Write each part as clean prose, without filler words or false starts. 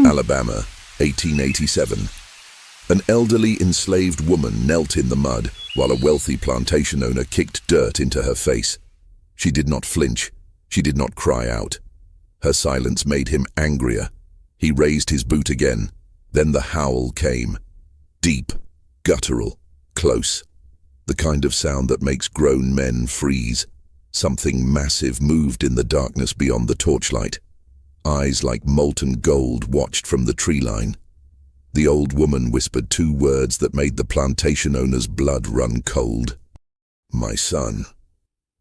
Alabama, 1887. An elderly enslaved woman knelt in the mud while a wealthy plantation owner kicked dirt into her face. She did not flinch. She did not cry out. Her silence made him angrier. He raised his boot again. Then the howl came. Deep, guttural, close. The kind of sound that makes grown men freeze. Something massive moved in the darkness beyond the torchlight. Eyes like molten gold watched from the tree line. The old woman whispered two words that made the plantation owner's blood run cold. "My son."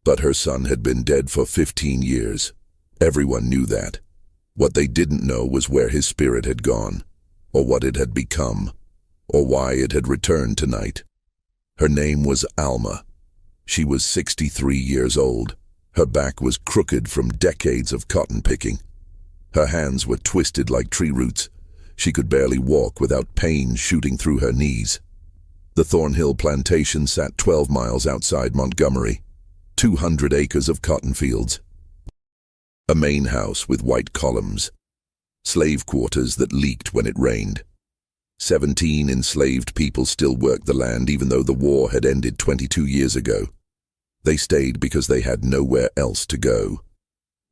But her son had been dead for 15 years. Everyone knew that. What they didn't know was where his spirit had gone, or what it had become, or why it had returned tonight. Her name was Alma. She was 63 years old. Her back was crooked from decades of cotton picking. Her hands were twisted like tree roots. She could barely walk without pain shooting through her knees. The Thornhill plantation sat 12 miles outside Montgomery. 200 acres of cotton fields. A main house with white columns. Slave quarters that leaked when it rained. 17 enslaved people still worked the land even though the war had ended 22 years ago. They stayed because they had nowhere else to go.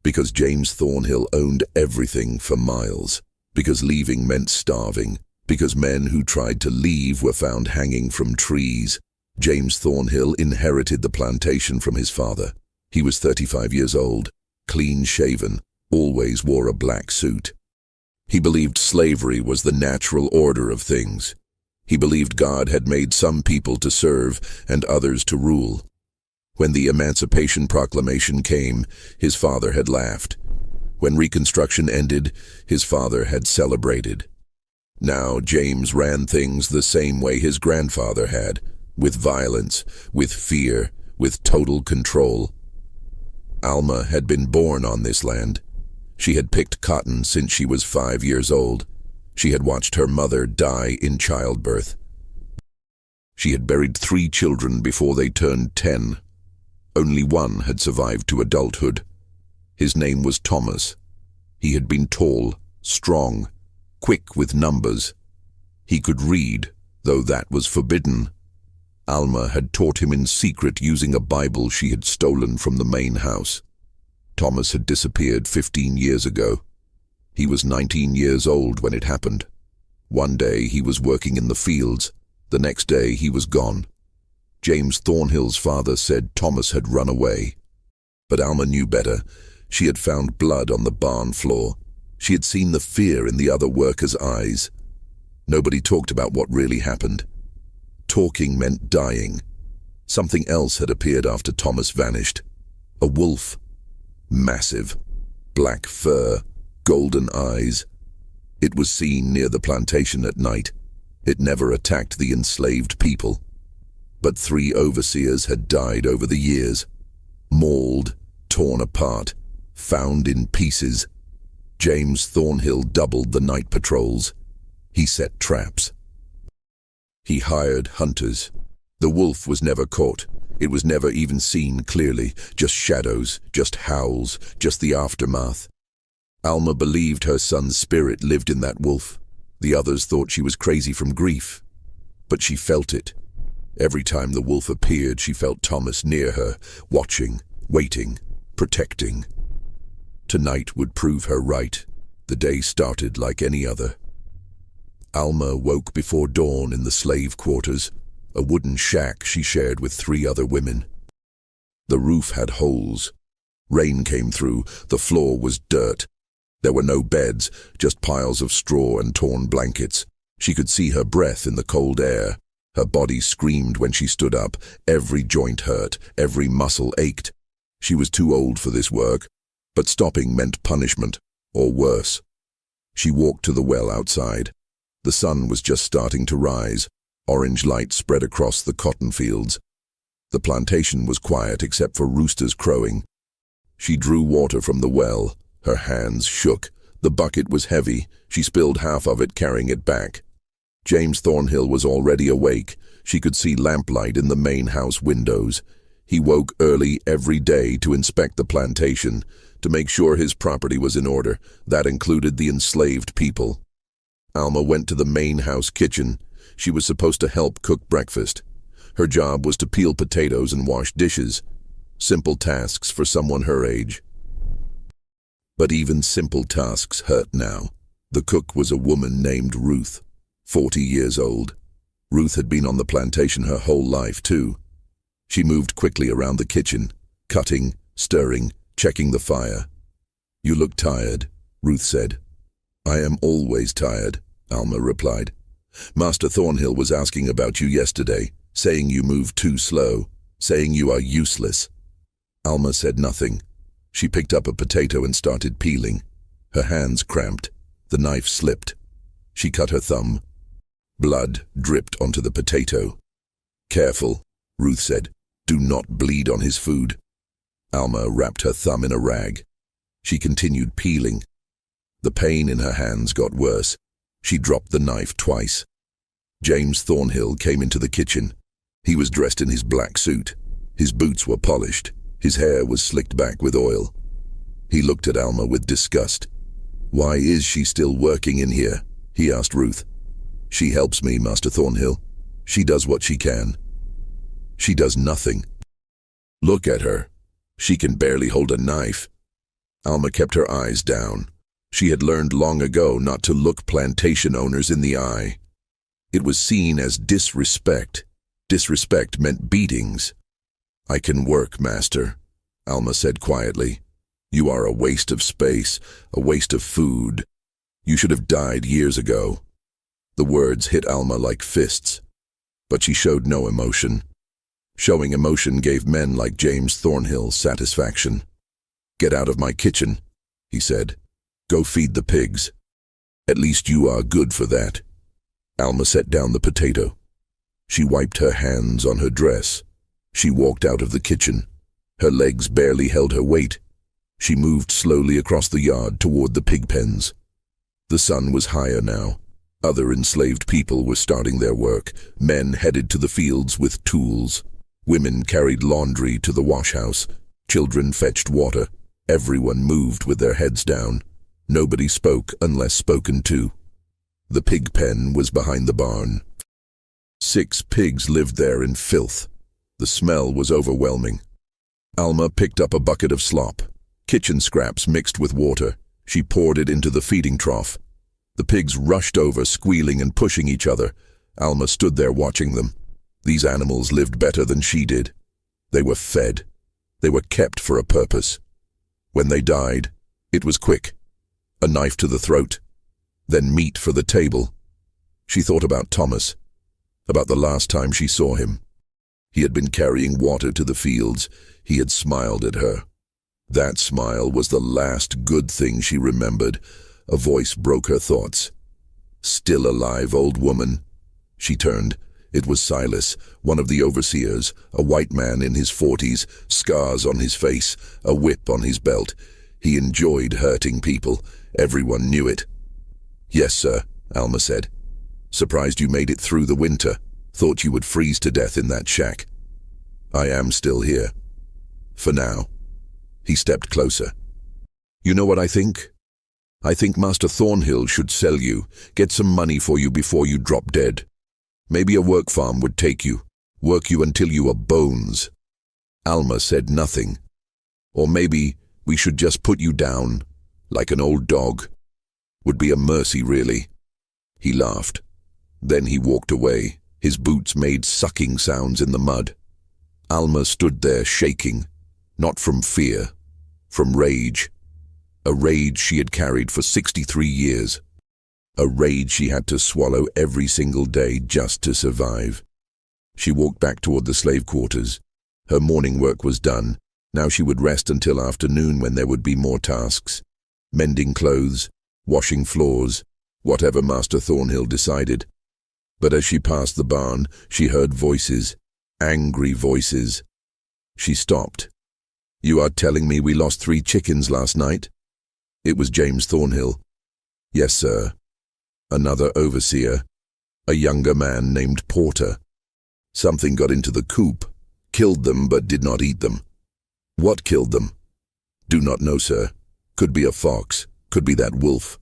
Because James Thornhill owned everything for miles. Because leaving meant starving. Because men who tried to leave were found hanging from trees. James Thornhill inherited the plantation from his father. He was 35 years old, clean-shaven, always wore a black suit. He believed slavery was the natural order of things. He believed God had made some people to serve and others to rule. When the Emancipation Proclamation came, his father had laughed. When Reconstruction ended, his father had celebrated. Now James ran things the same way his grandfather had, with violence, with fear, with total control. Alma had been born on this land. She had picked cotton since she was 5 years old. She had watched her mother die in childbirth. She had buried 3 children before they turned 10. Only one had survived to adulthood. His name was Thomas. He had been tall, strong, quick with numbers. He could read, though that was forbidden. Alma had taught him in secret using a Bible she had stolen from the main house. Thomas had disappeared 15 years ago. He was 19 years old when it happened. One day he was working in the fields. The next day he was gone. James Thornhill's father said Thomas had run away. But Alma knew better. She had found blood on the barn floor. She had seen the fear in the other workers' eyes. Nobody talked about what really happened. Talking meant dying. Something else had appeared after Thomas vanished. A wolf. Massive. Black fur. Golden eyes. It was seen near the plantation at night. It never attacked the enslaved people. But 3 overseers had died over the years. Mauled, torn apart, found in pieces. James Thornhill doubled the night patrols. He set traps. He hired hunters. The wolf was never caught. It was never even seen clearly, just shadows, just howls, just the aftermath. Alma believed her son's spirit lived in that wolf. The others thought she was crazy from grief. But she felt it. Every time the wolf appeared, she felt Thomas near her, watching, waiting, protecting. Tonight would prove her right. The day started like any other. Alma woke before dawn in the slave quarters, a wooden shack she shared with 3 other women. The roof had holes. Rain came through, the floor was dirt. There were no beds, just piles of straw and torn blankets. She could see her breath in the cold air. Her body screamed when she stood up. Every joint hurt, every muscle ached. She was too old for this work, but stopping meant punishment, or worse. She walked to the well outside. The sun was just starting to rise. Orange light spread across the cotton fields. The plantation was quiet except for roosters crowing. She drew water from the well. Her hands shook. The bucket was heavy. She spilled half of it, carrying it back. James Thornhill was already awake. She could see lamplight in the main house windows. He woke early every day to inspect the plantation, to make sure his property was in order. That included the enslaved people. Alma went to the main house kitchen. She was supposed to help cook breakfast. Her job was to peel potatoes and wash dishes. Simple tasks for someone her age. But even simple tasks hurt now. The cook was a woman named Ruth, 40 years old. Ruth had been on the plantation her whole life, too. She moved quickly around the kitchen, cutting, stirring, checking the fire. "You look tired," Ruth said. "I am always tired," Alma replied. "Master Thornhill was asking about you yesterday, saying you move too slow, saying you are useless." Alma said nothing. She picked up a potato and started peeling. Her hands cramped. The knife slipped. She cut her thumb. Blood dripped onto the potato. "Careful," Ruth said. "Do not bleed on his food." Alma wrapped her thumb in a rag. She continued peeling. The pain in her hands got worse. She dropped the knife twice. James Thornhill came into the kitchen. He was dressed in his black suit. His boots were polished. His hair was slicked back with oil. He looked at Alma with disgust. "Why is she still working in here?" he asked Ruth. "She helps me, Master Thornhill. She does what she can." "She does nothing. Look at her. She can barely hold a knife." Alma kept her eyes down. She had learned long ago not to look plantation owners in the eye. It was seen as disrespect. Disrespect meant beatings. "I can work, Master," Alma said quietly. "You are a waste of space, a waste of food. You should have died years ago." The words hit Alma like fists, but she showed no emotion. Showing emotion gave men like James Thornhill satisfaction. "Get out of my kitchen," he said. "Go feed the pigs. At least you are good for that." Alma set down the potato. She wiped her hands on her dress. She walked out of the kitchen. Her legs barely held her weight. She moved slowly across the yard toward the pig pens. The sun was higher now. Other enslaved people were starting their work. Men headed to the fields with tools. Women carried laundry to the wash-house. Children fetched water. Everyone moved with their heads down. Nobody spoke unless spoken to. The pig pen was behind the barn. 6 pigs lived there in filth. The smell was overwhelming. Alma picked up a bucket of slop, kitchen scraps mixed with water. She poured it into the feeding trough. The pigs rushed over, squealing and pushing each other. Alma stood there watching them. These animals lived better than she did. They were fed. They were kept for a purpose. When they died, it was quick. A knife to the throat, then meat for the table. She thought about Thomas, about the last time she saw him. He had been carrying water to the fields. He had smiled at her. That smile was the last good thing she remembered. A voice broke her thoughts. "Still alive, old woman." She turned. It was Silas, one of the overseers, a white man in his 40s, scars on his face, a whip on his belt. He enjoyed hurting people. Everyone knew it. "Yes, sir," Alma said. "Surprised you made it through the winter. Thought you would freeze to death in that shack." "I am still here. For now." He stepped closer. "You know what I think? I think Master Thornhill should sell you, get some money for you before you drop dead. Maybe a work farm would take you, work you until you are bones." Alma said nothing. "Or maybe we should just put you down, like an old dog. Would be a mercy, really." He laughed. Then he walked away. His boots made sucking sounds in the mud. Alma stood there shaking, not from fear, from rage. A rage she had carried for 63 years. A rage she had to swallow every single day just to survive. She walked back toward the slave quarters. Her morning work was done. Now she would rest until afternoon when there would be more tasks. Mending clothes, washing floors, whatever Master Thornhill decided. But as she passed the barn, she heard voices, angry voices. She stopped. "You are telling me we lost 3 chickens last night?" It was James Thornhill. "Yes, sir." Another overseer, a younger man named Porter. "Something got into the coop, killed them but did not eat them." "What killed them?" Do not know, sir. Could be a fox. Could be that wolf.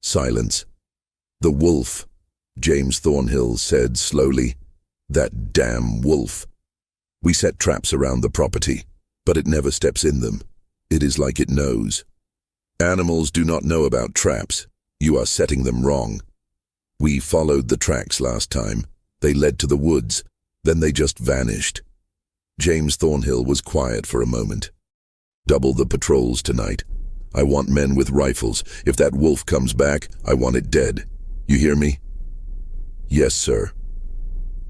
Silence. The wolf, James Thornhill said slowly. That damn wolf. We set traps around the property, but it never steps in them. It is like it knows. Animals do not know about traps. You are setting them wrong. We followed the tracks last time. They led to the woods. Then they just vanished. James Thornhill was quiet for a moment. Double the patrols tonight. I want men with rifles. If that wolf comes back, I want it dead. You hear me? Yes, sir.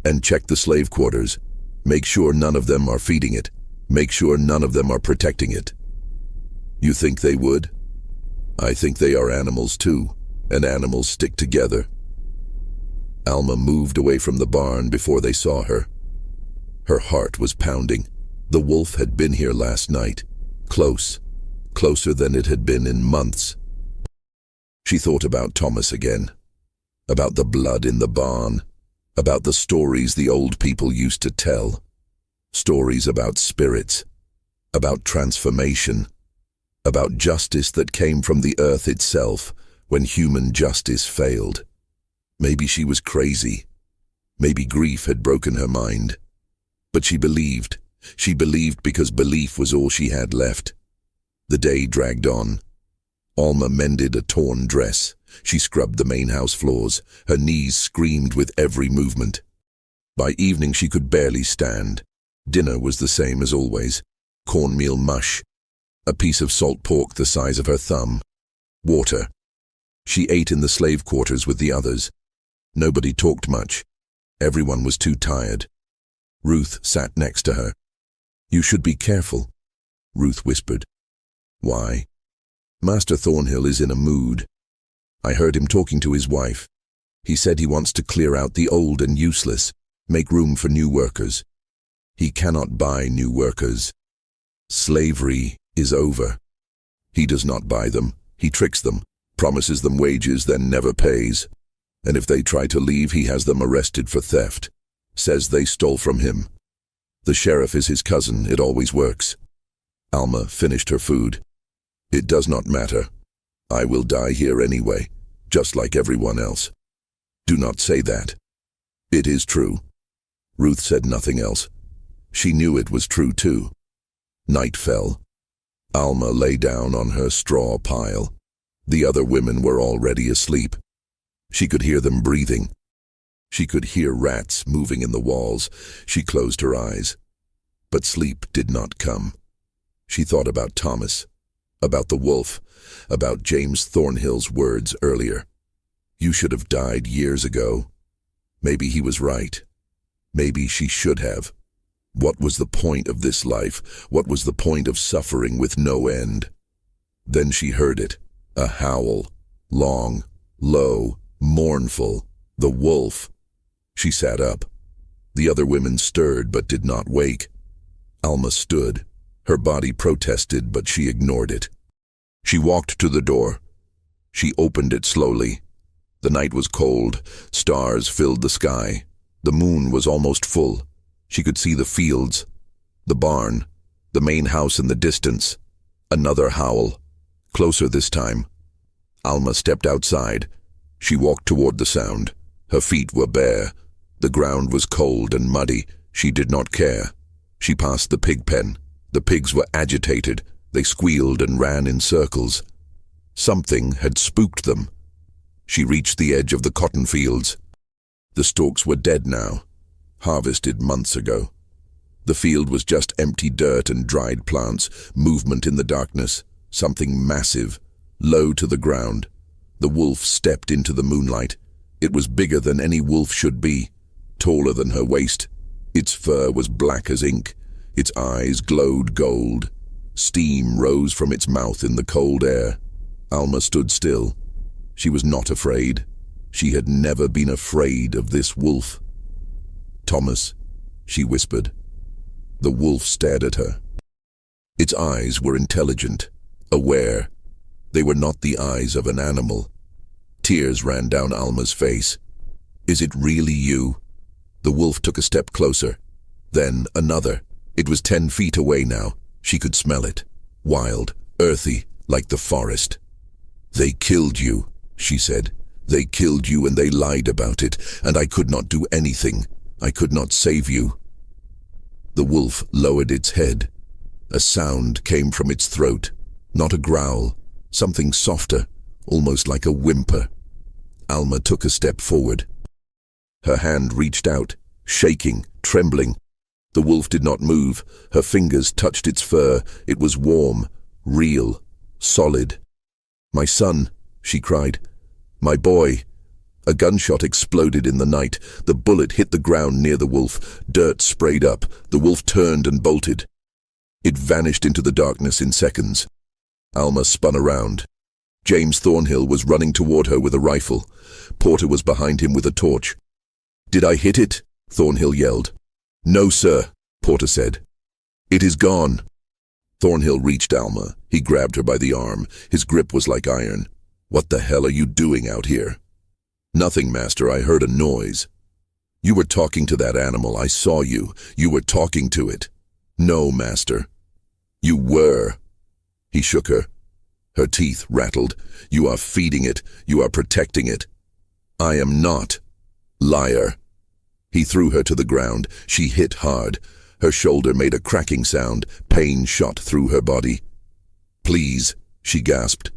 And check the slave quarters. Make sure none of them are feeding it. Make sure none of them are protecting it. You think they would? I think they are animals too, and animals stick together. Alma moved away from the barn before they saw her. Her heart was pounding. The wolf had been here last night. Close. Closer than it had been in months. She thought about Thomas again. About the blood in the barn. About the stories the old people used to tell. Stories about spirits. About transformation. About justice that came from the earth itself when human justice failed. Maybe she was crazy. Maybe grief had broken her mind. But she believed. She believed because belief was all she had left. The day dragged on. Alma mended a torn dress. She scrubbed the main house floors. Her knees screamed with every movement. By evening she could barely stand. Dinner was the same as always. Cornmeal mush. A piece of salt pork the size of her thumb. Water. She ate in the slave quarters with the others. Nobody talked much. Everyone was too tired. Ruth sat next to her. You should be careful, Ruth whispered. Why? Master Thornhill is in a mood. I heard him talking to his wife. He said he wants to clear out the old and useless, make room for new workers. He cannot buy new workers. Slavery is over. He does not buy them. He tricks them, promises them wages, then never pays. And if they try to leave, he has them arrested for theft. Says they stole from him. The sheriff is his cousin. It always works. Alma finished her food. It does not matter. I will die here anyway, just like everyone else. Do not say that. It is true. Ruth said nothing else. She knew it was true too. Night fell. Alma lay down on her straw pile. The other women were already asleep. She could hear them breathing. She could hear rats moving in the walls. She closed her eyes. But sleep did not come. She thought about Thomas, about the wolf, about James Thornhill's words earlier. You should have died years ago. Maybe he was right. Maybe she should have. What was the point of this life? What was the point of suffering with no end? Then she heard it, a howl, long, low, mournful, the wolf. She sat up. The other women stirred but did not wake. Alma stood. Her body protested, but she ignored it. She walked to the door. She opened it slowly. The night was cold. Stars filled the sky. The moon was almost full. She could see the fields, the barn, the main house in the distance. Another howl. Closer this time. Alma stepped outside. She walked toward the sound. Her feet were bare. The ground was cold and muddy. She did not care. She passed the pig pen. The pigs were agitated. They squealed and ran in circles. Something had spooked them. She reached the edge of the cotton fields. The stalks were dead now, harvested months ago. The field was just empty dirt and dried plants, movement in the darkness, something massive, low to the ground. The wolf stepped into the moonlight. It was bigger than any wolf should be, taller than her waist. Its fur was black as ink. Its eyes glowed gold. Steam rose from its mouth in the cold air. Alma stood still. She was not afraid. She had never been afraid of this wolf. Thomas, she whispered. The wolf stared at her. Its eyes were intelligent, aware. They were not the eyes of an animal. Tears ran down Alma's face. Is it really you? The wolf took a step closer. Then another. It was 10 feet away now. She could smell it. wild, earthy, like the forest. "They killed you," she said. "They killed you and they lied about it, and I could not do anything. I could not save you." The wolf lowered its head. A sound came from its throat, not a growl, something softer, almost like a whimper. Alma took a step forward. Her hand reached out, shaking, trembling. The wolf did not move. Her fingers touched its fur. It was warm, real, solid. "My son," she cried. "My boy." A gunshot exploded in the night. The bullet hit the ground near the wolf. Dirt sprayed up. The wolf turned and bolted. It vanished into the darkness in seconds. Alma spun around. James Thornhill was running toward her with a rifle. Porter was behind him with a torch. "Did I hit it?" Thornhill yelled. "No, sir," Porter said. "It is gone." Thornhill reached Alma. He grabbed her by the arm. His grip was like iron. "What the hell are you doing out here?" "Nothing, master. I heard a noise." "You were talking to that animal. I saw you. You were talking to it." "No, master." "You were." He shook her. Her teeth rattled. "You are feeding it. You are protecting it." "I am not." "Liar." He threw her to the ground. She hit hard. Her shoulder made a cracking sound. Pain shot through her body. "Please," she gasped.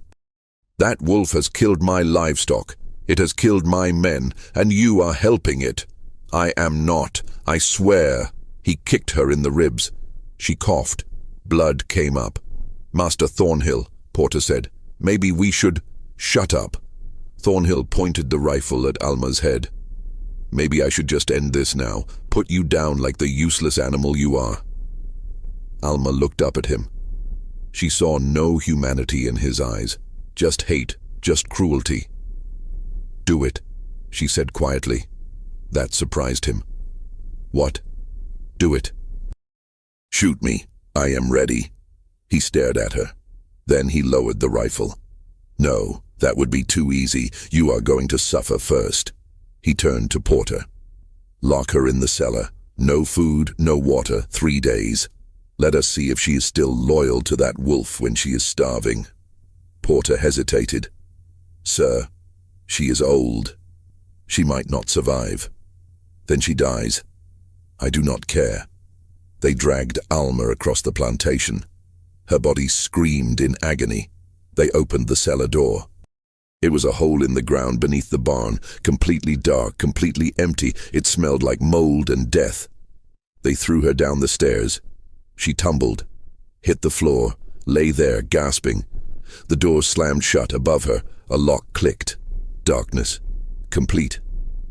"That wolf has killed my livestock. It has killed my men, and you are helping it." "I am not. I swear." He kicked her in the ribs. She coughed. Blood came up. "Master Thornhill," Porter said, "maybe we should—" "Shut up." Thornhill pointed the rifle at Alma's head. "Maybe I should just end this now, put you down like the useless animal you are." Alma looked up at him. She saw no humanity in his eyes, just hate, just cruelty. "Do it," she said quietly. That surprised him. "What?" "Do it." "Shoot me. I am ready." He stared at her. Then he lowered the rifle. "No, that would be too easy. You are going to suffer first." He turned to Porter. "Lock her in the cellar. No food, no water, 3 days. Let us see if she is still loyal to that wolf when she is starving." Porter hesitated. "Sir, she is old. She might not survive. Then she dies. I do not care." They dragged Alma across the plantation. Her body screamed in agony. They opened the cellar door. It was a hole in the ground beneath the barn, completely dark, completely empty. It smelled like mold and death. They threw her down the stairs. She tumbled, hit the floor, lay there gasping. The door slammed shut above her. A lock clicked. Darkness. Complete.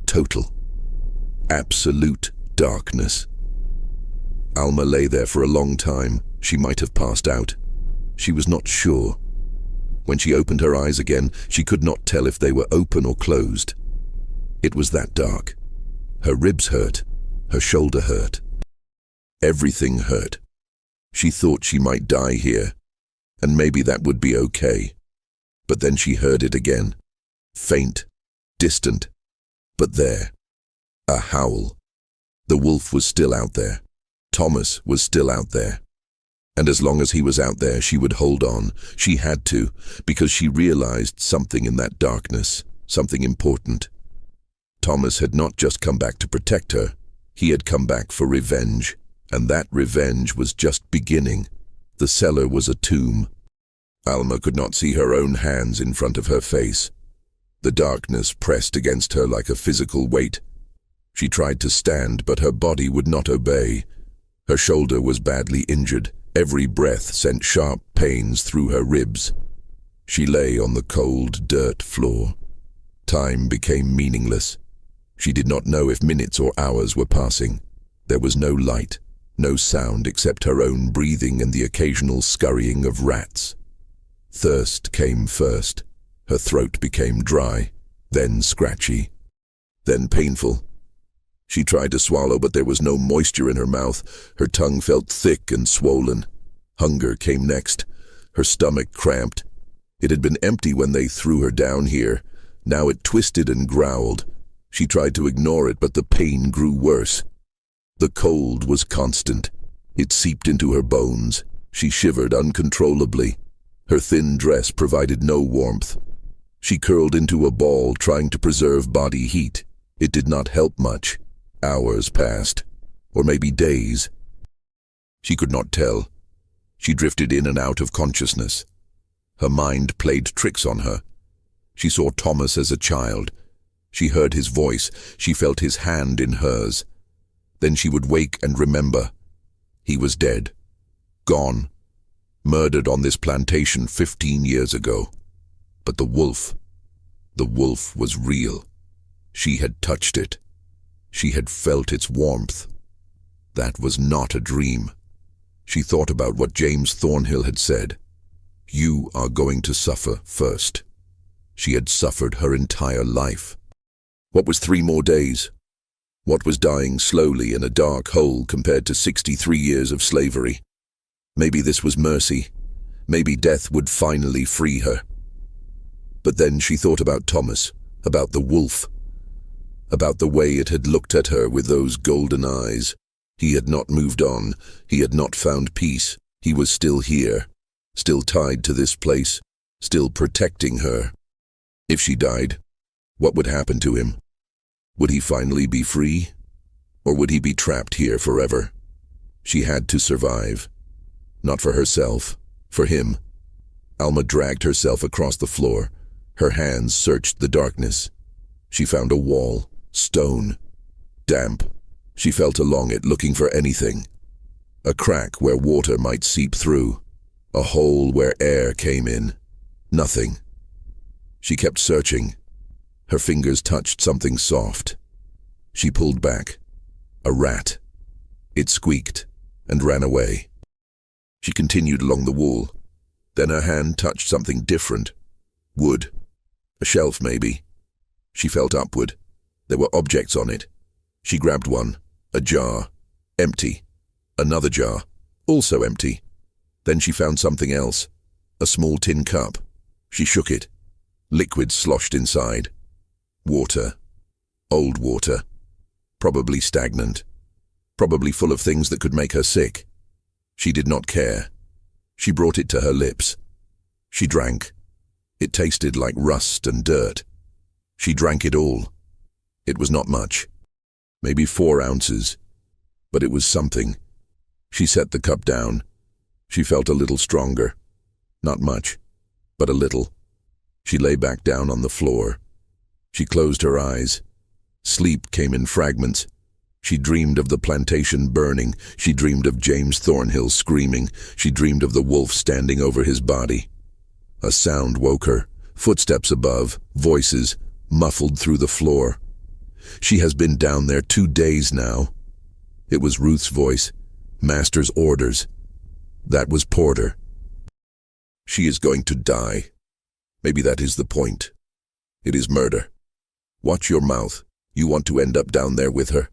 Total. Absolute darkness. Alma lay there for a long time. She might have passed out. She was not sure. When she opened her eyes again, she could not tell if they were open or closed. It was that dark. Her ribs hurt. Her shoulder hurt. Everything hurt. She thought she might die here, and maybe that would be okay. But then she heard it again. Faint, distant, but there. A howl. The wolf was still out there. Thomas was still out there. And as long as he was out there, she would hold on. She had to, because she realized something in that darkness, something important. Thomas had not just come back to protect her. He had come back for revenge, and that revenge was just beginning. The cellar was a tomb. Alma could not see her own hands in front of her face. The darkness pressed against her like a physical weight. She tried to stand, but her body would not obey. Her shoulder was badly injured. Every breath sent sharp pains through her ribs. She lay on the cold dirt floor. Time became meaningless. She did not know if minutes or hours were passing. There was no light, no sound except her own breathing and the occasional scurrying of rats. Thirst came first. Her throat became dry, then scratchy, then painful. She tried to swallow, but there was no moisture in her mouth. Her tongue felt thick and swollen. Hunger came next. Her stomach cramped. It had been empty when they threw her down here. Now it twisted and growled. She tried to ignore it, but the pain grew worse. The cold was constant. It seeped into her bones. She shivered uncontrollably. Her thin dress provided no warmth. She curled into a ball, trying to preserve body heat. It did not help much. Hours passed, or maybe days. She could not tell. She drifted in and out of consciousness. Her mind played tricks on her. She saw Thomas as a child. She heard his voice. She felt his hand in hers. Then she would wake and remember. He was dead. Gone. Murdered on this plantation 15 years ago. But the wolf was real. She had touched it. She had felt its warmth. That was not a dream. She thought about what James Thornhill had said. You are going to suffer first. She had suffered her entire life. What was 3 more days? What was dying slowly in a dark hole compared to 63 years of slavery? Maybe this was mercy. Maybe death would finally free her. But then she thought about Thomas, about the wolf, about the way it had looked at her with those golden eyes. He had not moved on. He had not found peace. He was still here, still tied to this place, still protecting her. If she died, what would happen to him? Would he finally be free? Or would he be trapped here forever? She had to survive. Not for herself, for him. Alma dragged herself across the floor. Her hands searched the darkness. She found a wall, stone, damp. She felt along it looking for anything. A crack where water might seep through. A hole where air came in. Nothing. She kept searching. Her fingers touched something soft. She pulled back. A rat. It squeaked and ran away. She continued along the wall. Then her hand touched something different. Wood. A shelf, maybe. She felt upward. There were objects on it. She grabbed one. A jar. Empty. Another jar. Also empty. Then she found something else. A small tin cup. She shook it. Liquid sloshed inside. Water. Old water. Probably stagnant. Probably full of things that could make her sick. She did not care. She brought it to her lips. She drank. It tasted like rust and dirt. She drank it all. It was not much. Maybe 4 ounces. But it was something. She set the cup down. She felt a little stronger. Not much, but a little. She lay back down on the floor. She closed her eyes. Sleep came in fragments. She dreamed of the plantation burning. She dreamed of James Thornhill screaming. She dreamed of the wolf standing over his body. A sound woke her. Footsteps above, voices, muffled through the floor. She has been down there 2 days now. It was Ruth's voice. Master's orders. That was Porter. She is going to die. Maybe that is the point. It is murder. Watch your mouth. You want to end up down there with her.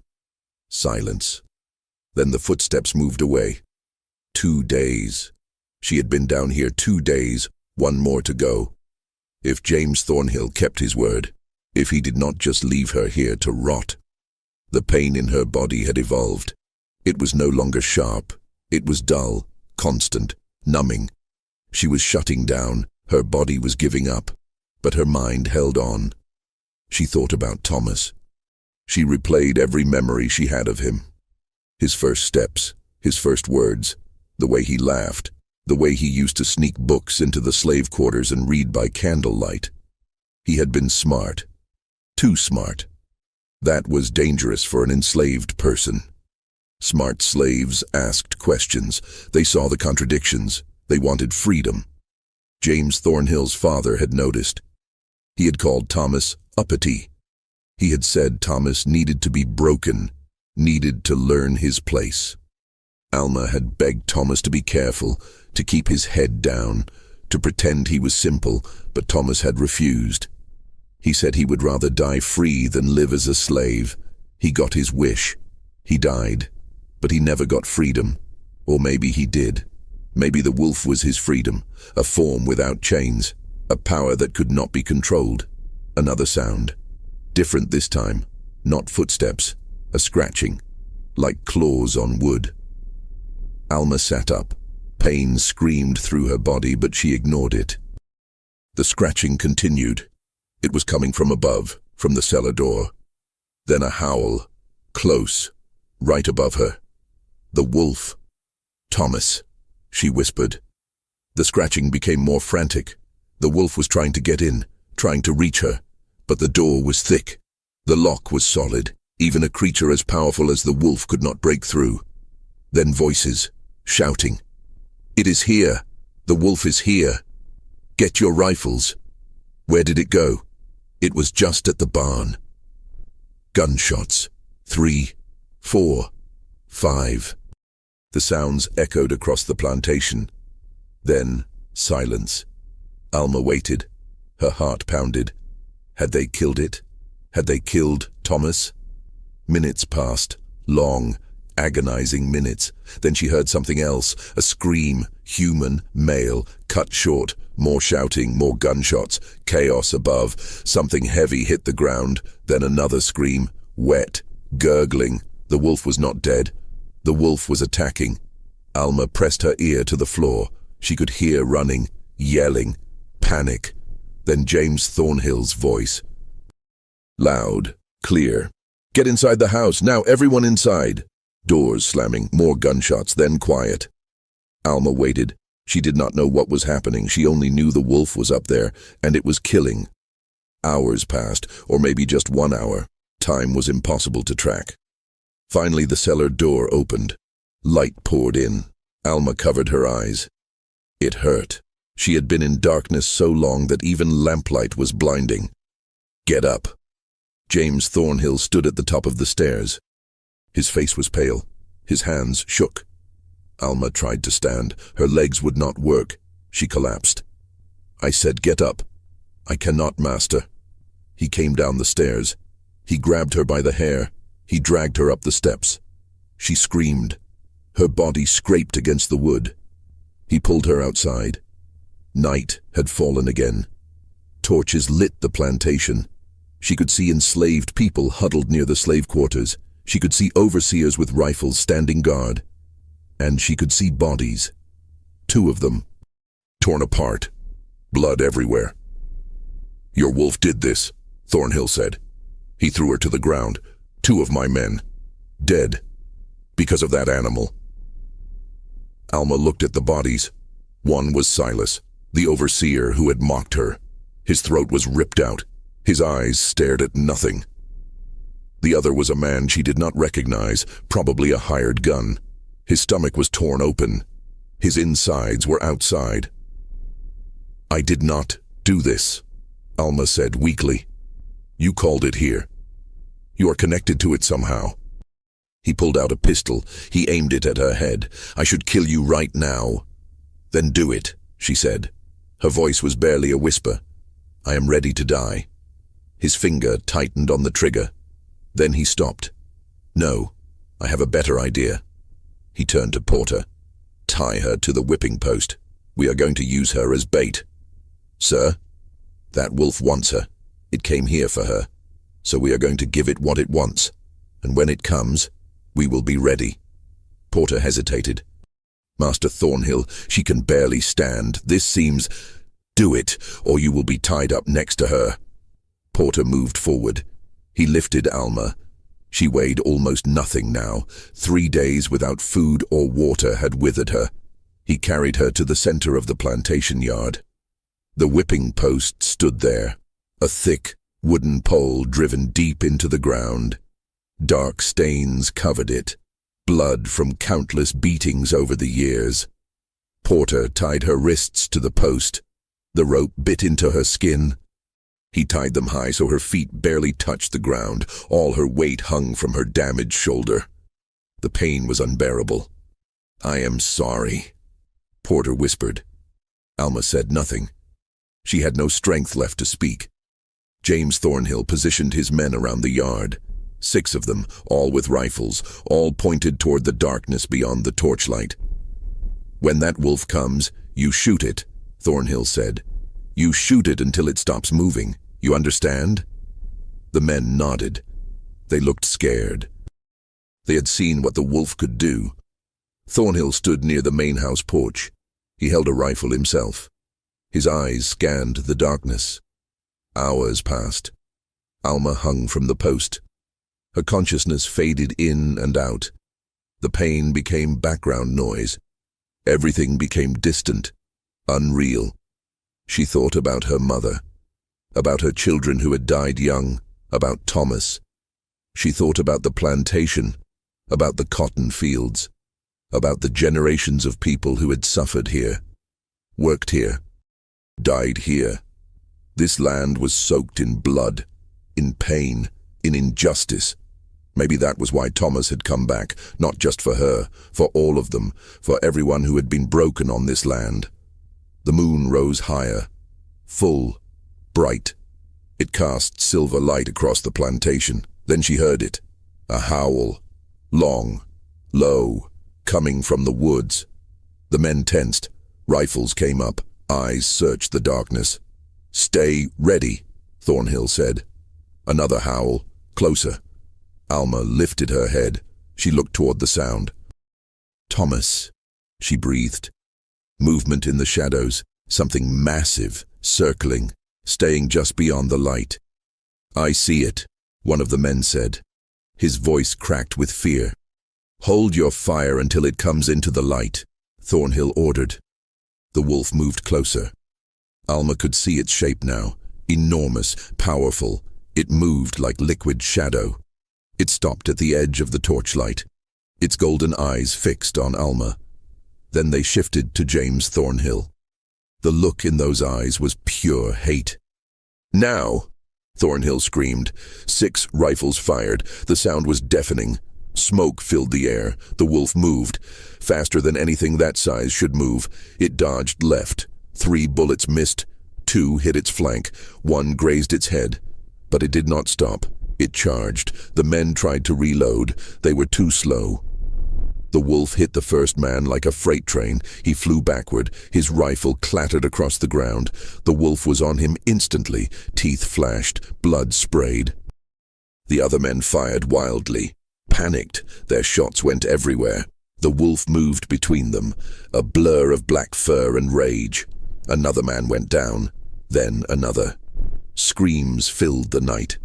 Silence. Then the footsteps moved away. 2 days. She had been down here 2 days, 1 more to go. If James Thornhill kept his word, if he did not just leave her here to rot. The pain in her body had evolved. It was no longer sharp. It was dull, constant, numbing. She was shutting down. Her body was giving up, but her mind held on. She thought about Thomas. She replayed every memory she had of him. His first steps, his first words, the way he laughed, the way he used to sneak books into the slave quarters and read by candlelight. He had been smart. Too smart. That was dangerous for an enslaved person. Smart slaves asked questions. They saw the contradictions. They wanted freedom. James Thornhill's father had noticed. He had called Thomas uppity. He had said Thomas needed to be broken, needed to learn his place. Alma had begged Thomas to be careful, to keep his head down, to pretend he was simple, but Thomas had refused. He said he would rather die free than live as a slave. He got his wish. He died. But he never got freedom. Or maybe he did. Maybe the wolf was his freedom, a form without chains, a power that could not be controlled. Another sound. Different this time. Not footsteps. A scratching. Like claws on wood. Alma sat up. Pain screamed through her body, but she ignored it. The scratching continued. It was coming from above, from the cellar door. Then a howl, close, right above her. The wolf. "Thomas," she whispered. The scratching became more frantic. The wolf was trying to get in, trying to reach her, but the door was thick. The lock was solid. Even a creature as powerful as the wolf could not break through. Then voices, shouting. "It is here! The wolf is here! Get your rifles!" Where did it go? It was just at the barn. Gunshots. 3, 4, 5. The sounds echoed across the plantation. Then, silence. Alma waited. Her heart pounded. Had they killed it? Had they killed Thomas? Minutes passed. Long, agonizing minutes. Then she heard something else. A scream. Human, male, cut short. More shouting, more gunshots. Chaos above. Something heavy hit the ground. Then another scream. Wet. Gurgling. The wolf was not dead. The wolf was attacking. Alma pressed her ear to the floor. She could hear running, yelling, panic. Then James Thornhill's voice. Loud, clear. "Get inside the house, now everyone inside." Doors slamming, more gunshots, then quiet. Alma waited. She did not know what was happening. She only knew the wolf was up there, and it was killing. Hours passed, or maybe just 1 hour. Time was impossible to track. Finally, the cellar door opened. Light poured in. Alma covered her eyes. It hurt. She had been in darkness so long that even lamplight was blinding. "Get up." James Thornhill stood at the top of the stairs. His face was pale. His hands shook. Alma tried to stand. Her legs would not work. She collapsed. "I said get up." "I cannot, master." He came down the stairs. He grabbed her by the hair. He dragged her up the steps. She screamed. Her body scraped against the wood. He pulled her outside. Night had fallen again. Torches lit the plantation. She could see enslaved people huddled near the slave quarters. She could see overseers with rifles standing guard. And she could see bodies. 2 of them. Torn apart. Blood everywhere. "Your wolf did this," Thornhill said. "He threw her to the ground. 2 of my men. Dead. Because of that animal." Alma looked at the bodies. One was Silas, the overseer who had mocked her. His throat was ripped out. His eyes stared at nothing. The other was a man she did not recognize, probably a hired gun. His stomach was torn open. His insides were outside. "I did not do this," Alma said weakly. "You called it here. You are connected to it somehow." He pulled out a pistol. He aimed it at her head. "I should kill you right now." "Then do it," she said. Her voice was barely a whisper. "I am ready to die." His finger tightened on the trigger. Then he stopped. "No, I have a better idea." He turned to Porter. "Tie her to the whipping post. We are going to use her as bait." "Sir, that wolf wants her. It came here for her. So we are going to give it what it wants. And when it comes, we will be ready." Porter hesitated. "Master Thornhill, she can barely stand. This seems—" "Do it, or you will be tied up next to her." Porter moved forward. He lifted Alma. She weighed almost nothing now. 3 days without food or water had withered her. He carried her to the center of the plantation yard. The whipping post stood there, a thick, wooden pole driven deep into the ground. Dark stains covered it, blood from countless beatings over the years. Porter tied her wrists to the post. The rope bit into her skin. He tied them high so her feet barely touched the ground. All her weight hung from her damaged shoulder. The pain was unbearable. "I am sorry," Porter whispered. Alma said nothing. She had no strength left to speak. James Thornhill positioned his men around the yard. 6 of them, all with rifles, all pointed toward the darkness beyond the torchlight. "When that wolf comes, you shoot it," Thornhill said. "You shoot it until it stops moving. You understand?" The men nodded. They looked scared. They had seen what the wolf could do. Thornhill stood near the main house porch. He held a rifle himself. His eyes scanned the darkness. Hours passed. Alma hung from the post. Her consciousness faded in and out. The pain became background noise. Everything became distant, unreal. She thought about her mother, about her children who had died young, about Thomas. She thought about the plantation, about the cotton fields, about the generations of people who had suffered here, worked here, died here. This land was soaked in blood, in pain, in injustice. Maybe that was why Thomas had come back, not just for her, for all of them, for everyone who had been broken on this land. The moon rose higher, full, bright. It cast silver light across the plantation. Then she heard it, a howl, long, low, coming from the woods. The men tensed. Rifles came up. Eyes searched the darkness. "Stay ready," Thornhill said. Another howl, closer. Alma lifted her head. She looked toward the sound. "Thomas," she breathed. Movement in the shadows, something massive, circling, staying just beyond the light. "I see it," one of the men said. His voice cracked with fear. "Hold your fire until it comes into the light," Thornhill ordered. The wolf moved closer. Alma could see its shape now, enormous, powerful. It moved like liquid shadow. It stopped at the edge of the torchlight, its golden eyes fixed on Alma. Then they shifted to James Thornhill. The look in those eyes was pure hate. "Now!" Thornhill screamed. 6 rifles fired. The sound was deafening. Smoke filled the air. The wolf moved. Faster than anything that size should move. It dodged left. 3 bullets missed. 2 hit its flank. 1 grazed its head. But it did not stop. It charged. The men tried to reload. They were too slow. The wolf hit the first man like a freight train. He flew backward. His rifle clattered across the ground. The wolf was on him instantly. Teeth flashed. Blood sprayed. The other men fired wildly. Panicked, their shots went everywhere. The wolf moved between them, a blur of black fur and rage. Another man went down, then another. Screams filled the night.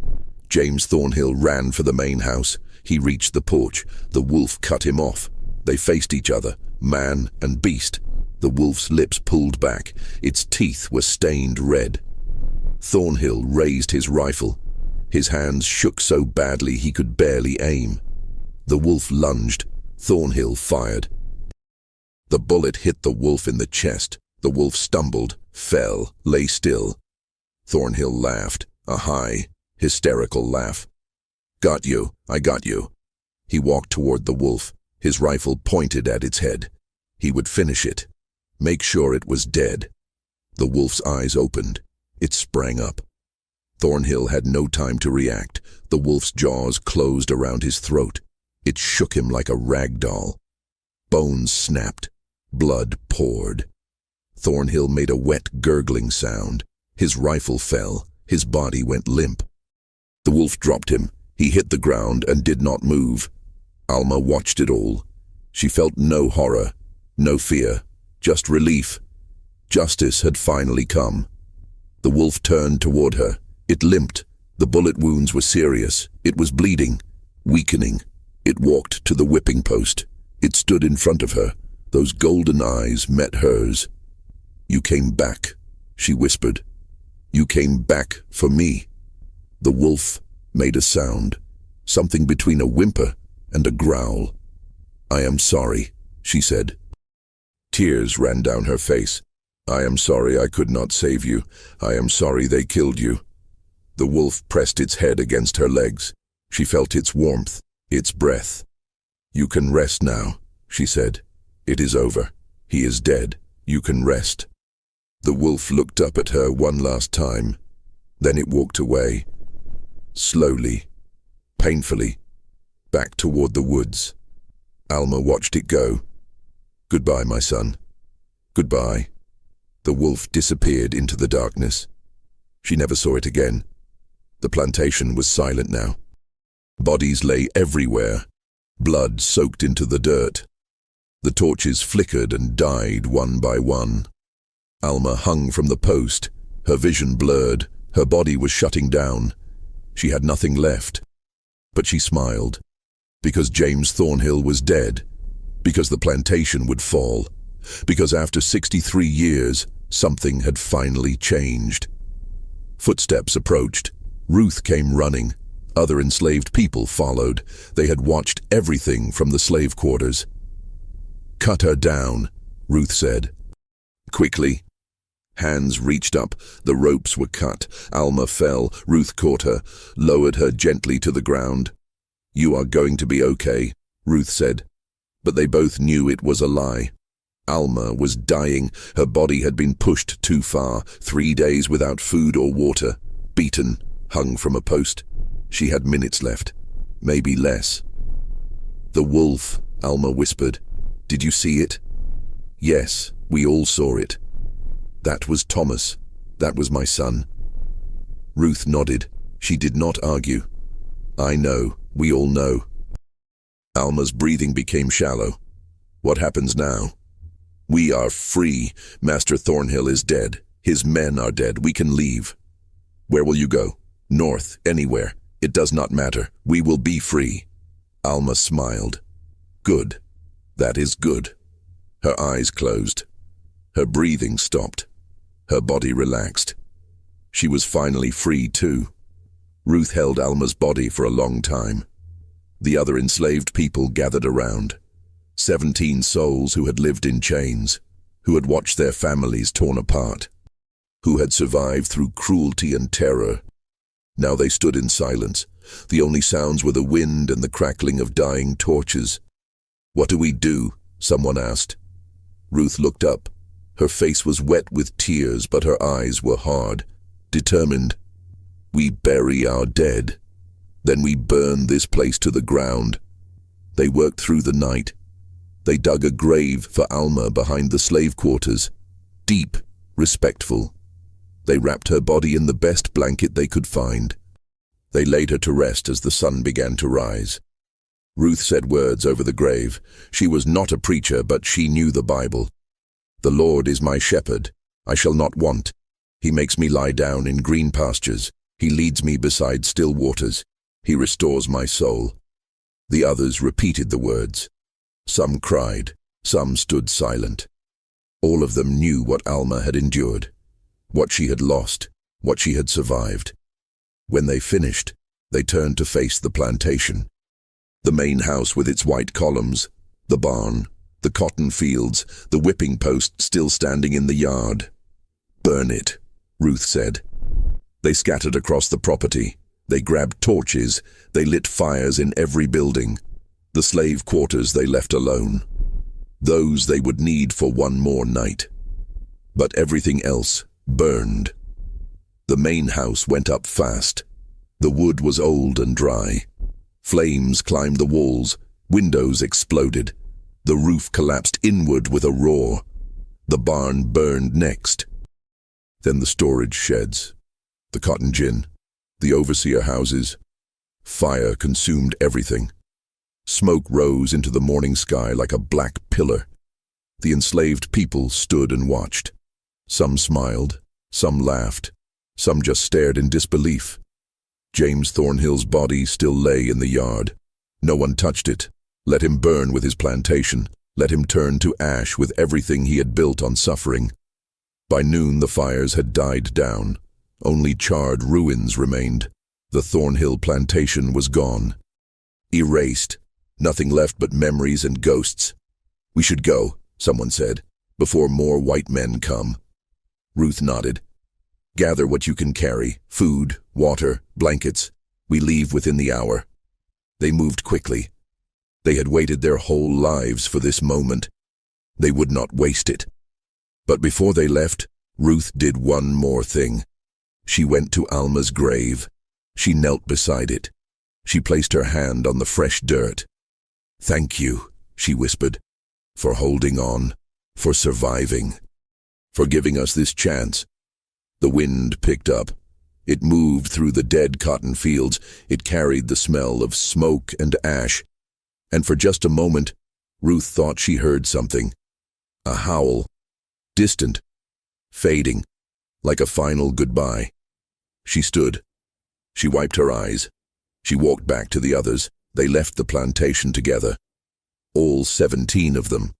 James Thornhill ran for the main house. He reached the porch. The wolf cut him off. They faced each other, man and beast. The wolf's lips pulled back. Its teeth were stained red. Thornhill raised his rifle. His hands shook so badly he could barely aim. The wolf lunged. Thornhill fired. The bullet hit the wolf in the chest. The wolf stumbled, fell, lay still. Thornhill laughed, a high, hysterical laugh. "Got you, I got you." He walked toward the wolf, his rifle pointed at its head. He would finish it, make sure it was dead. The wolf's eyes opened. It sprang up. Thornhill had no time to react. The wolf's jaws closed around his throat. It shook him like a rag doll. Bones snapped. Blood poured. Thornhill made a wet, gurgling sound. His rifle fell. His body went limp. The wolf dropped him. He hit the ground and did not move. Alma watched it all. She felt no horror, no fear, just relief. Justice had finally come. The wolf turned toward her. It limped. The bullet wounds were serious. It was bleeding, weakening. It walked to the whipping post. It stood in front of her. Those golden eyes met hers. "You came back," she whispered. "You came back for me." The wolf made a sound, something between a whimper and a growl. "I am sorry," she said. Tears ran down her face. "I am sorry I could not save you. I am sorry they killed you." The wolf pressed its head against her legs. She felt its warmth, its breath. "You can rest now," she said. "It is over. He is dead. You can rest." The wolf looked up at her one last time. Then it walked away. Slowly, painfully, back toward the woods. Alma watched it go. "Goodbye, my son. Goodbye." The wolf disappeared into the darkness. She never saw it again. The plantation was silent now. Bodies lay everywhere, blood soaked into the dirt. The torches flickered and died one by one. Alma hung from the post, her vision blurred, her body was shutting down. She had nothing left. But she smiled, because James Thornhill was dead, because the plantation would fall, because after 63 years, something had finally changed. Footsteps approached. Ruth came running. Other enslaved people followed. They had watched everything from the slave quarters. "Cut her down," Ruth said. Quickly. Hands reached up. The ropes were cut. Alma fell. Ruth caught her, lowered her gently to the ground. "You are going to be okay," Ruth said. But they both knew it was a lie. Alma was dying. Her body had been pushed too far. 3 days without food or water. Beaten, hung from a post. She had minutes left. Maybe less. "The wolf," Alma whispered. "Did you see it?" "Yes, we all saw it." "That was Thomas. That was my son." Ruth nodded. She did not argue. "I know. We all know." Alma's breathing became shallow. "What happens now?" "We are free. Master Thornhill is dead. His men are dead. We can leave." "Where will you go?" "North, anywhere. It does not matter. We will be free." Alma smiled. "Good. That is good." Her eyes closed. Her breathing stopped. Her body relaxed. She was finally free too. Ruth held Alma's body for a long time. The other enslaved people gathered around. 17 souls who had lived in chains, who had watched their families torn apart, who had survived through cruelty and terror. Now they stood in silence. The only sounds were the wind and the crackling of dying torches. "What do we do?" someone asked. Ruth looked up. Her face was wet with tears, but her eyes were hard, determined. "We bury our dead. Then we burn this place to the ground." They worked through the night. They dug a grave for Alma behind the slave quarters. Deep, respectful. They wrapped her body in the best blanket they could find. They laid her to rest as the sun began to rise. Ruth said words over the grave. She was not a preacher, but she knew the Bible. "The Lord is my shepherd. I shall not want. He makes me lie down in green pastures. He leads me beside still waters. He restores my soul." The others repeated the words. Some cried. Some stood silent. All of them knew what Alma had endured, what she had lost, what she had survived. When they finished, they turned to face the plantation. The main house with its white columns, the barn, the cotton fields, the whipping post still standing in the yard. "Burn it," Ruth said. They scattered across the property. They grabbed torches. They lit fires in every building. The slave quarters they left alone. Those they would need for one more night. But everything else burned. The main house went up fast. The wood was old and dry. Flames climbed the walls. Windows exploded. The roof collapsed inward with a roar. The barn burned next. Then the storage sheds, the cotton gin, the overseer houses. Fire consumed everything. Smoke rose into the morning sky like a black pillar. The enslaved people stood and watched. Some smiled, some laughed, some just stared in disbelief. James Thornhill's body still lay in the yard. No one touched it. Let him burn with his plantation. Let him turn to ash with everything he had built on suffering. By noon the fires had died down. Only charred ruins remained. The Thornhill plantation was gone. Erased. Nothing left but memories and ghosts. "We should go," someone said, "before more white men come." Ruth nodded. "Gather what you can carry, food, water, blankets. We leave within the hour." They moved quickly. They had waited their whole lives for this moment. They would not waste it. But before they left, Ruth did one more thing. She went to Alma's grave. She knelt beside it. She placed her hand on the fresh dirt. "Thank you," she whispered, "for holding on, for surviving, for giving us this chance." The wind picked up. It moved through the dead cotton fields. It carried the smell of smoke and ash. And for just a moment, Ruth thought she heard something. A howl. Distant. Fading. Like a final goodbye. She stood. She wiped her eyes. She walked back to the others. They left the plantation together. All 17 of them.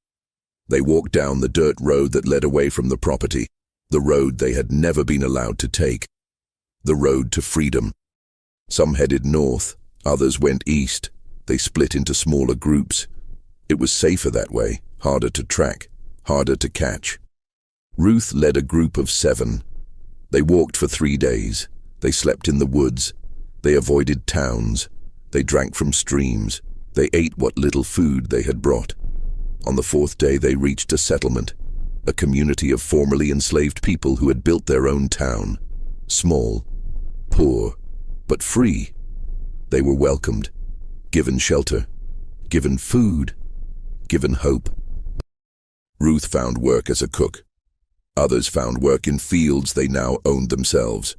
They walked down the dirt road that led away from the property, the road they had never been allowed to take, the road to freedom. Some headed north, others went east. They split into smaller groups. It was safer that way, harder to track, harder to catch. Ruth led a group of 7. They walked for 3 days. They slept in the woods. They avoided towns. They drank from streams. They ate what little food they had brought. On the 4th day they reached a settlement, a community of formerly enslaved people who had built their own town. Small, poor, but free. They were welcomed, given shelter, given food, given hope. Ruth found work as a cook. Others found work in fields they now owned themselves.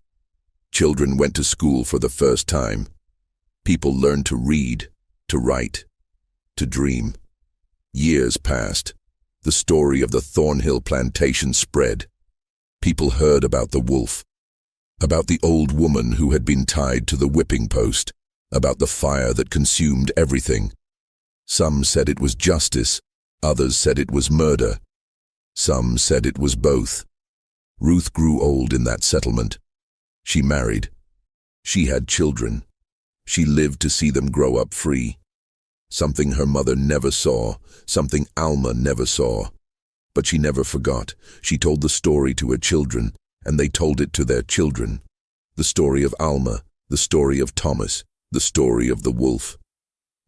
Children went to school for the first time. People learned to read, to write, to dream. Years passed. The story of the Thornhill plantation spread. People heard about the wolf, about the old woman who had been tied to the whipping post, about the fire that consumed everything. Some said it was justice, others said it was murder. Some said it was both. Ruth grew old in that settlement. She married. She had children. She lived to see them grow up free. Something her mother never saw, something Alma never saw. But she never forgot. She told the story to her children, and they told it to their children. The story of Alma, the story of Thomas, the story of the wolf.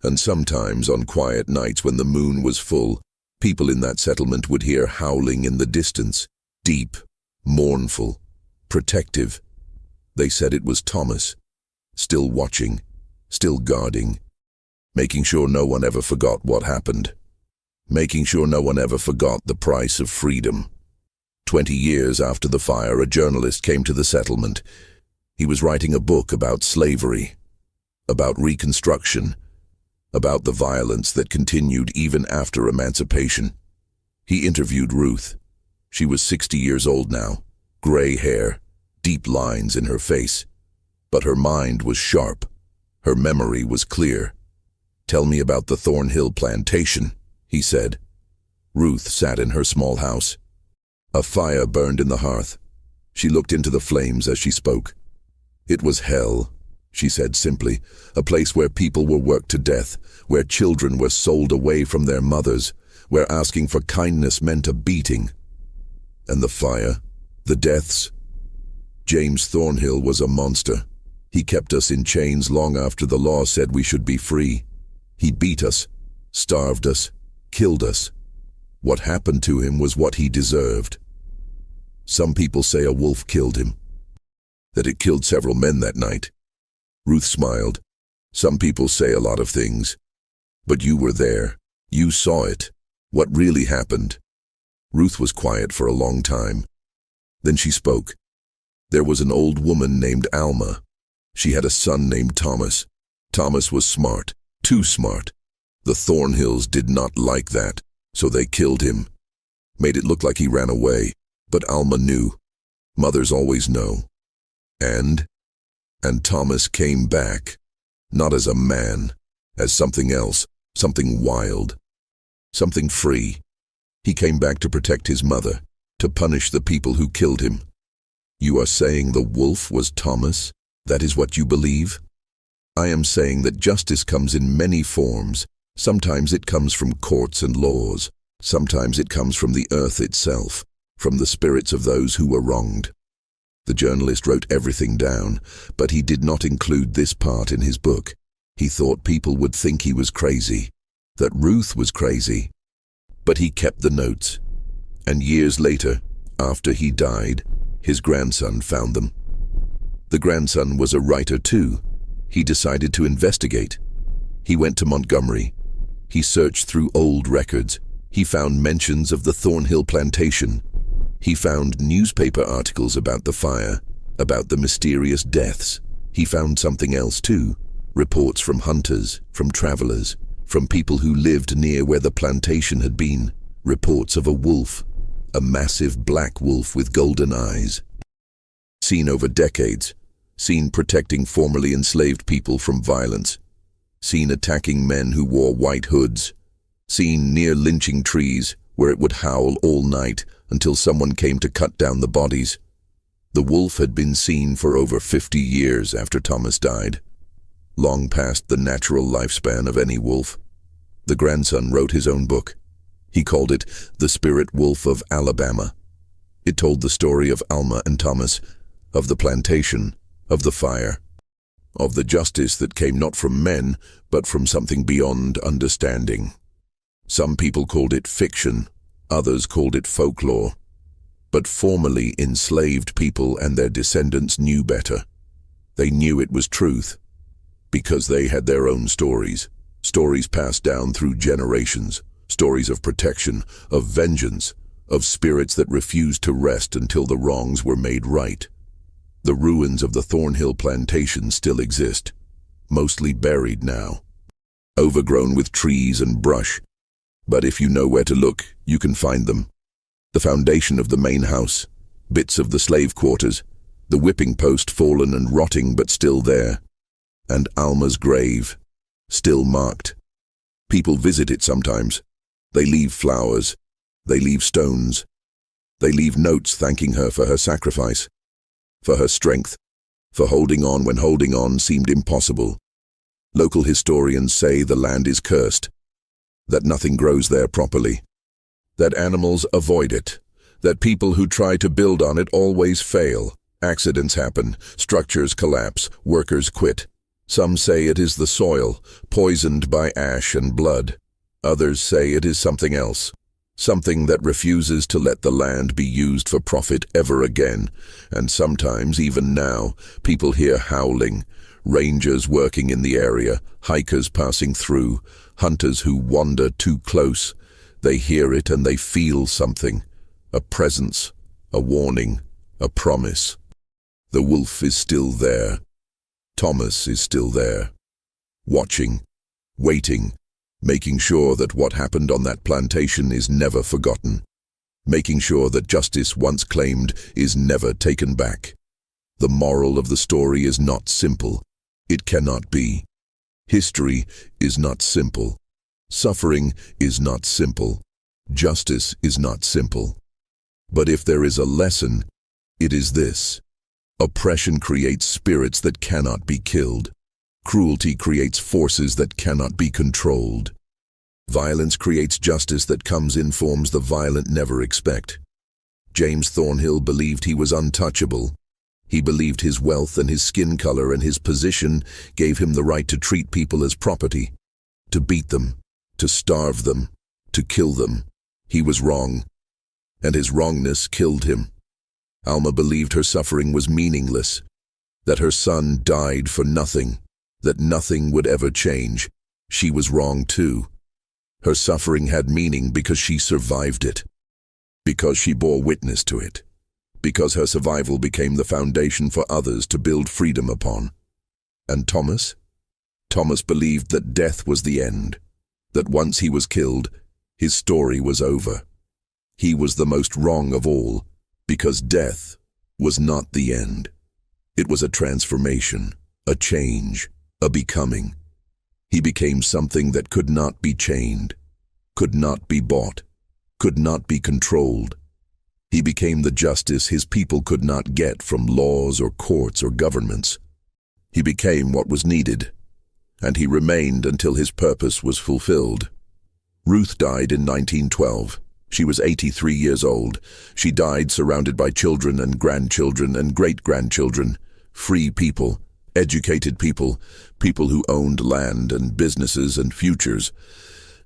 And sometimes on quiet nights when the moon was full, people in that settlement would hear howling in the distance, deep, mournful, protective. They said it was Thomas, still watching, still guarding, making sure no one ever forgot what happened, making sure no one ever forgot the price of freedom. 20 years after the fire, a journalist came to the settlement. He was writing a book about slavery, about Reconstruction, about the violence that continued even after emancipation. He interviewed Ruth. She was 60 years old now, gray hair, deep lines in her face. But her mind was sharp. Her memory was clear. "Tell me about the Thornhill plantation," he said. Ruth sat in her small house. A fire burned in the hearth. She looked into the flames as she spoke. "It was hell," she said simply, "a place where people were worked to death, where children were sold away from their mothers, where asking for kindness meant a beating." And the fire, the deaths. James Thornhill was a monster. He kept us in chains long after the law said we should be free. He beat us, starved us, killed us. What happened to him was what he deserved. Some people say a wolf killed him, that it killed several men that night. Ruth smiled. "Some people say a lot of things. But you were there. You saw it. What really happened?" Ruth was quiet for a long time. Then she spoke. "There was an old woman named Alma. She had a son named Thomas. Thomas was smart, too smart. The Thornhills did not like that, so they killed him. Made it look like he ran away, but Alma knew. Mothers always know. And Thomas came back, not as a man, as something else, something wild, something free. He came back to protect his mother, to punish the people who killed him." "You are saying the wolf was Thomas? That is what you believe?" "I am saying that justice comes in many forms. Sometimes it comes from courts and laws. Sometimes it comes from the earth itself, from the spirits of those who were wronged." The journalist wrote everything down, but he did not include this part in his book. He thought people would think he was crazy, that Ruth was crazy. But he kept the notes. And years later, after he died, his grandson found them. The grandson was a writer too. He decided to investigate. He went to Montgomery. He searched through old records. He found mentions of the Thornhill plantation. He found newspaper articles about the fire, about the mysterious deaths. He found something else too, reports from hunters, from travelers, from people who lived near where the plantation had been, reports of a wolf, a massive black wolf with golden eyes. Seen over decades, seen protecting formerly enslaved people from violence, seen attacking men who wore white hoods, seen near lynching trees where it would howl all night until someone came to cut down the bodies. The wolf had been seen for over 50 years after Thomas died, long past the natural lifespan of any wolf. The grandson wrote his own book. He called it The Spirit Wolf of Alabama. It told the story of Alma and Thomas, of the plantation, of the fire, of the justice that came not from men, but from something beyond understanding. Some people called it fiction, others called it folklore. But formerly enslaved people and their descendants knew better. They knew it was truth, because they had their own stories, stories passed down through generations, stories of protection, of vengeance, of spirits that refused to rest until the wrongs were made right. The ruins of the Thornhill plantation still exist, mostly buried now, overgrown with trees and brush. But if you know where to look, you can find them. The foundation of the main house, bits of the slave quarters, the whipping post fallen and rotting but still there, and Alma's grave, still marked. People visit it sometimes. They leave flowers, they leave stones, they leave notes thanking her for her sacrifice, for her strength, for holding on when holding on seemed impossible. Local historians say the land is cursed, that nothing grows there properly, that animals avoid it, that people who try to build on it always fail. Accidents happen, structures collapse, workers quit. Some say it is the soil, poisoned by ash and blood. Others say it is something else, something that refuses to let the land be used for profit ever again. And sometimes, even now, people hear howling, rangers working in the area, hikers passing through, hunters who wander too close. They hear it and they feel something, a presence, a warning, a promise. The wolf is still there. Thomas is still there, watching, waiting, making sure that what happened on that plantation is never forgotten, making sure that justice once claimed is never taken back. The moral of the story is not simple. It cannot be. History is not simple. Suffering is not simple. Justice is not simple. But if there is a lesson, it is this. Oppression creates spirits that cannot be killed. Cruelty creates forces that cannot be controlled. Violence creates justice that comes in forms the violent never expect. James Thornhill believed he was untouchable. He believed his wealth and his skin color and his position gave him the right to treat people as property, to beat them, to starve them, to kill them. He was wrong, and his wrongness killed him. Alma believed her suffering was meaningless, that her son died for nothing, that nothing would ever change. She was wrong too. Her suffering had meaning because she survived it, because she bore witness to it, because her survival became the foundation for others to build freedom upon. And Thomas? Thomas believed that death was the end, that once he was killed, his story was over. He was the most wrong of all, because death was not the end. It was a transformation, a change, a becoming. He became something that could not be chained, could not be bought, could not be controlled. He became the justice his people could not get from laws or courts or governments. He became what was needed, and he remained until his purpose was fulfilled. Ruth died in 1912. She was 83 years old. She died surrounded by children and grandchildren and great-grandchildren, free people, educated people, people who owned land and businesses and futures.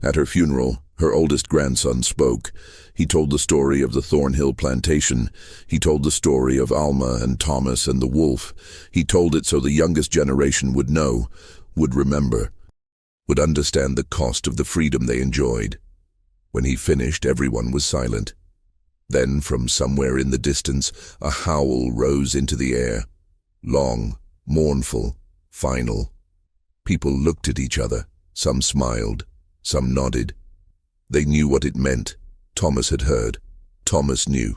At her funeral, her oldest grandson spoke. He told the story of the Thornhill plantation. He told the story of Alma and Thomas and the wolf. He told it so the youngest generation would know, would remember, would understand the cost of the freedom they enjoyed. When he finished, everyone was silent. Then, from somewhere in the distance, a howl rose into the air. Long, mournful, final. People looked at each other, Some smiled, some nodded. They knew what it meant. Thomas had heard. Thomas knew.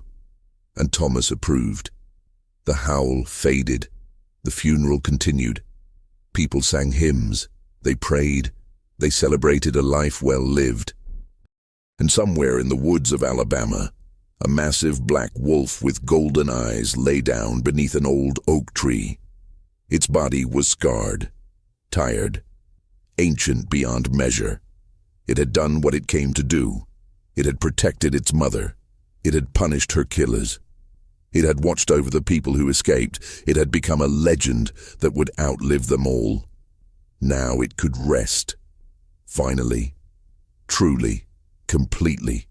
And Thomas approved. The howl faded. The funeral continued. People sang hymns. They prayed. They celebrated a life well lived. And somewhere in the woods of Alabama, a massive black wolf with golden eyes lay down beneath an old oak tree. Its body was scarred, tired, ancient beyond measure. It had done what it came to do. It had protected its mother. It had punished her killers. It had watched over the people who escaped. It had become a legend that would outlive them all. Now it could rest. Finally, truly, completely.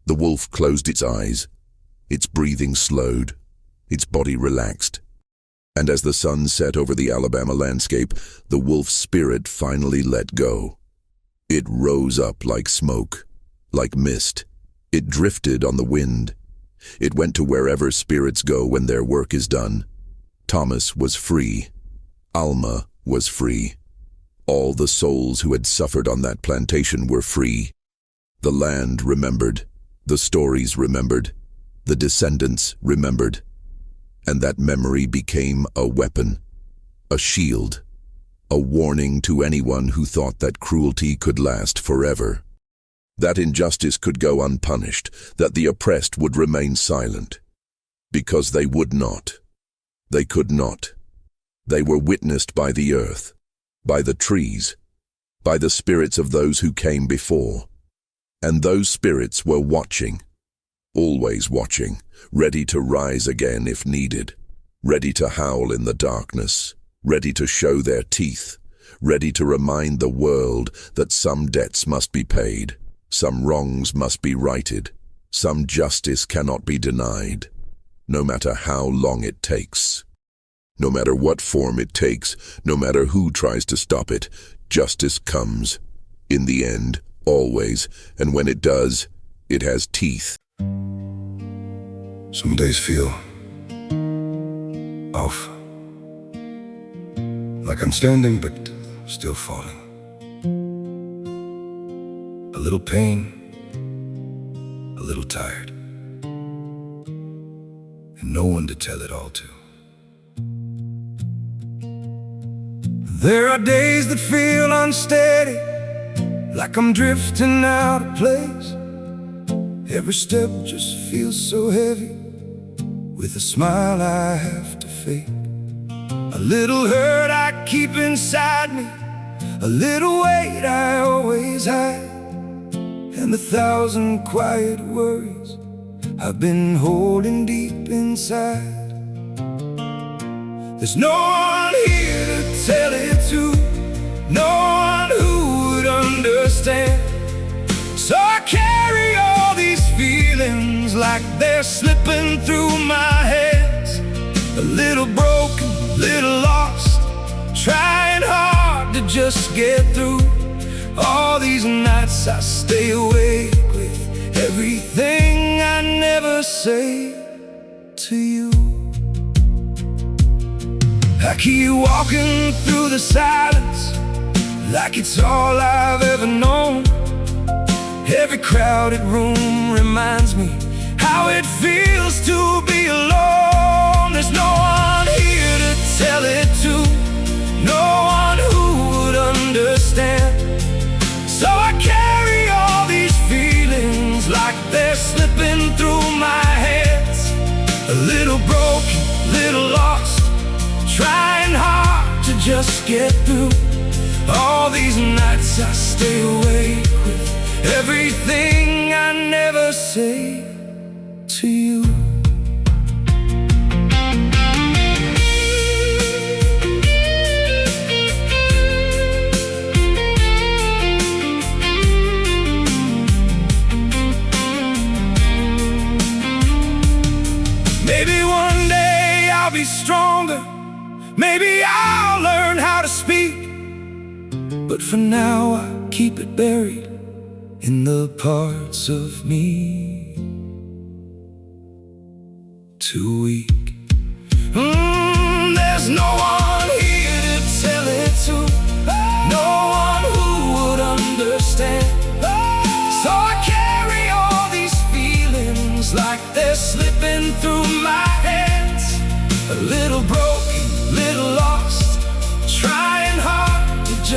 The wolf closed its eyes. Its breathing slowed. Its body relaxed. And as the sun set over the Alabama landscape, the wolf's spirit finally let go. It rose up like smoke, like mist. It drifted on the wind. It went to wherever spirits go when their work is done. Thomas was free. Alma was free. All the souls who had suffered on that plantation were free. The land remembered. The stories remembered. The descendants remembered. And that memory became a weapon, a shield, a warning to anyone who thought that cruelty could last forever. That injustice could go unpunished, that the oppressed would remain silent. Because they would not. They could not. They were witnessed by the earth, by the trees, by the spirits of those who came before. And those spirits were watching, always watching, ready to rise again if needed, ready to howl in the darkness, ready to show their teeth, ready to remind the world that some debts must be paid, some wrongs must be righted, some justice cannot be denied, no matter how long it takes. No matter what form it takes, no matter who tries to stop it, justice comes. In the end, always, and when it does, it has teeth. Some days feel off, like I'm standing but still falling. A little pain, a little tired, and no one to tell it all to. There are days that feel unsteady, like I'm drifting out of place. Every step just feels so heavy, with a smile I have to fake. A little hurt I keep inside me, a little weight I always hide, and 1,000 quiet worries I've been holding deep inside. There's no one here to tell it to, no one who would understand. So I carry all these feelings like they're slipping through my hands. A little broken, a little lost, trying hard to just get through. All these nights I stay awake with everything I never say to you. I keep walking through the silence like it's all I've ever known. Every crowded room reminds me how it feels to be alone. There's no one here to tell it to, no one who would understand. So I carry all these feelings like they're slipping through my hands. A little broken, little lost, trying hard to just get through. All these nights I stay awake with everything I never say to you. Maybe one day I'll be stronger, maybe I'll learn how to speak, but for now I keep it buried in the parts of me too weak. There's no one here to tell it to, no one who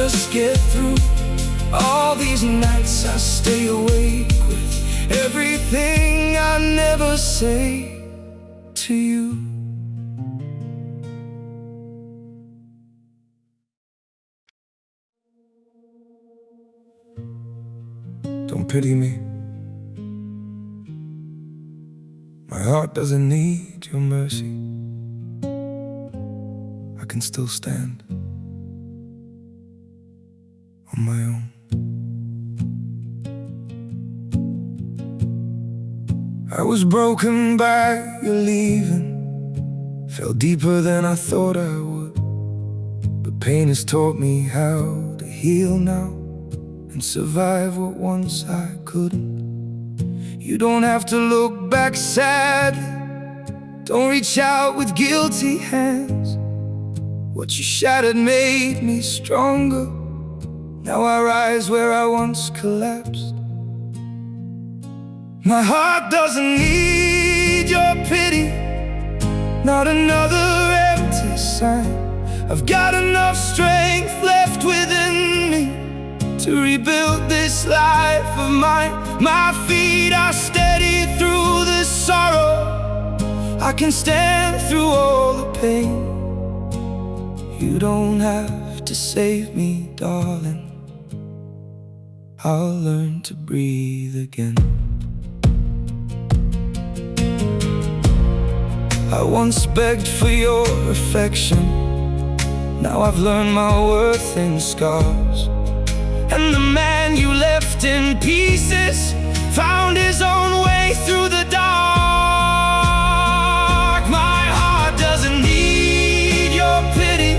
just get through all these nights I stay awake with everything I never say to you. Don't pity me. My heart doesn't need your mercy. I can still stand on my own. I was broken by your leaving, fell deeper than I thought I would. But pain has taught me how to heal now and survive what once I couldn't. You don't have to look back sadly, don't reach out with guilty hands. What you shattered made me stronger. Now I rise where I once collapsed. My heart doesn't need your pity, not another empty sign. I've got enough strength left within me to rebuild this life of mine. My feet are steady through the sorrow. I can stand through all the pain. You don't have to save me, darling. I'll learn to breathe again. I once begged for your affection. Now I've learned my worth in scars. And the man you left in pieces found his own way through the dark. My heart doesn't need your pity,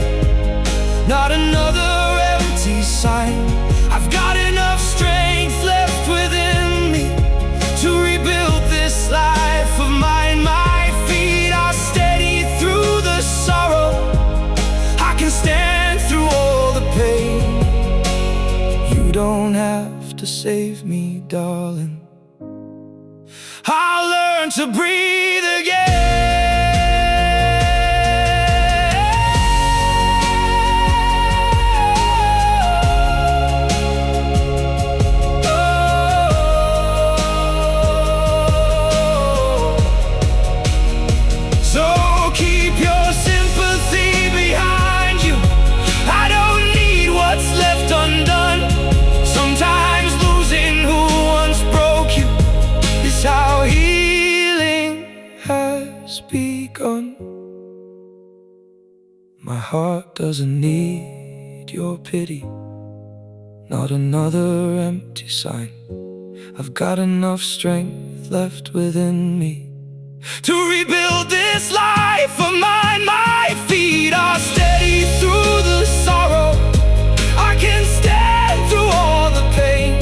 not another empty sign. I've got enough strength left within me to rebuild this life of mine. My feet are steady through the sorrow. I can stand through all the pain. You don't have to save me, darling. I'll learn to breathe again. My heart doesn't need your pity, not another empty sign. I've got enough strength left within me to rebuild this life of mine. My feet are steady through the sorrow. I can stand through all the pain.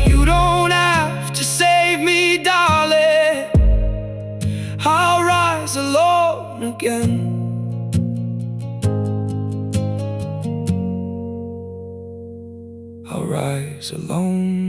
You don't have to save me, darling. I'll rise alone again. I'll rise alone